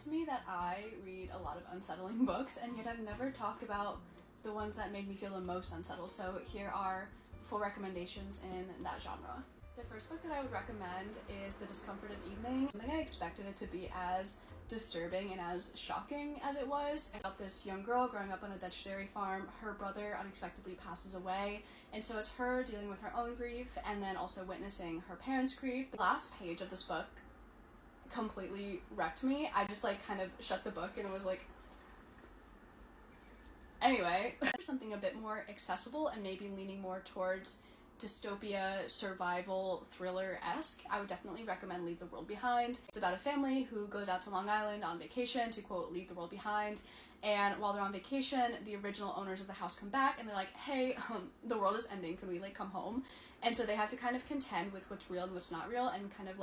to me that I read a lot of unsettling books, and yet I've never talked about the ones that made me feel the most unsettled. So here are 4 recommendations in that genre. The first book that I would recommend is The Discomfort of Evening. I don't think I expected it to be as disturbing and as shocking as it was. It's about this young girl growing up on a Dutch dairy farm. Her brother unexpectedly passes away, and so it's her dealing with her own grief and then also witnessing her parents' grief. The last page of this book completely wrecked me. I just kind of shut the book and was like, anyway. Something a bit more accessible and maybe leaning more towards dystopia, survival, thriller-esque, I would definitely recommend Leave the World Behind. It's about a family who goes out to Long Island on vacation to, quote, leave the world behind, and while they're on vacation, the original owners of the house come back and they're like, hey, the world is ending, can we come home? And so they have to kind of contend with what's real and what's not real, and kind of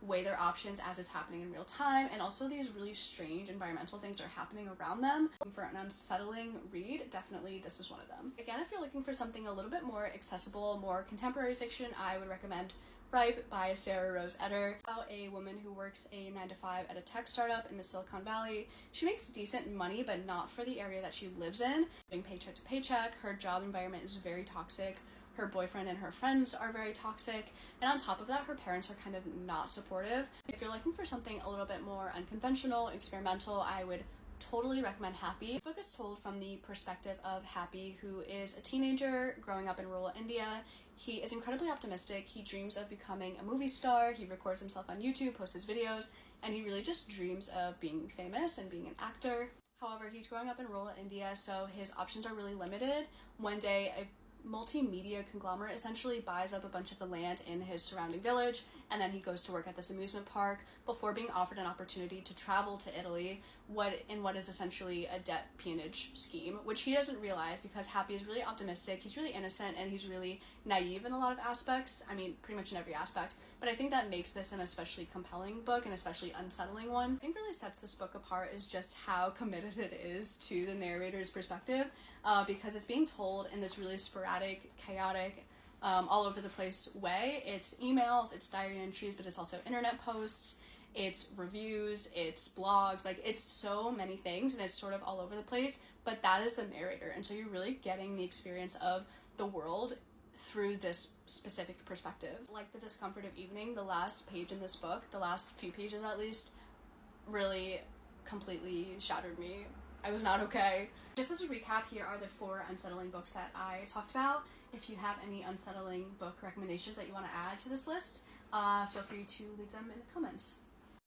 weigh their options as it's happening in real time, and also these really strange environmental things are happening around them. For an unsettling read, definitely this is one of them. Again, if you're looking for something a little bit more accessible, more contemporary fiction, I would recommend Ripe by Sarah Rose Etter, about a woman who works a 9-to-5 at a tech startup in the Silicon Valley. She makes decent money, but not for the area that she lives in. Living paycheck to paycheck, her job environment is very toxic. Her boyfriend and her friends are very toxic, and on top of that, her parents are kind of not supportive. If you're looking for something a little bit more unconventional, experimental, I would totally recommend Happy. This book is told from the perspective of Happy, who is a teenager growing up in rural India. He is incredibly optimistic. He dreams of becoming a movie star. He records himself on YouTube, posts his videos, and he really just dreams of being famous and being an actor. However, he's growing up in rural India, so his options are really limited. One day, a multimedia conglomerate essentially buys up a bunch of the land in his surrounding village, and then he goes to work at this amusement park before being offered an opportunity to travel to Italy in what is essentially a debt peonage scheme, which he doesn't realize because Happy is really optimistic, he's really innocent, and he's really naive in a lot of aspects. I mean, pretty much in every aspect, but I think that makes this an especially compelling book, and especially unsettling one. I think really sets this book apart is just how committed it is to the narrator's perspective, because it's being told in this really sporadic, chaotic, all over the place way. It's emails, it's diary entries, but it's also internet posts, it's reviews, it's blogs, it's so many things, and it's sort of all over the place, but that is the narrator, and so you're really getting the experience of the world through this specific perspective. Like The Discomfort of Evening, the last page in this book, the last few pages at least, really completely shattered me. I was not okay. Just as a recap, here are the 4 unsettling books that I talked about. If you have any unsettling book recommendations that you want to add to this list, feel free to leave them in the comments.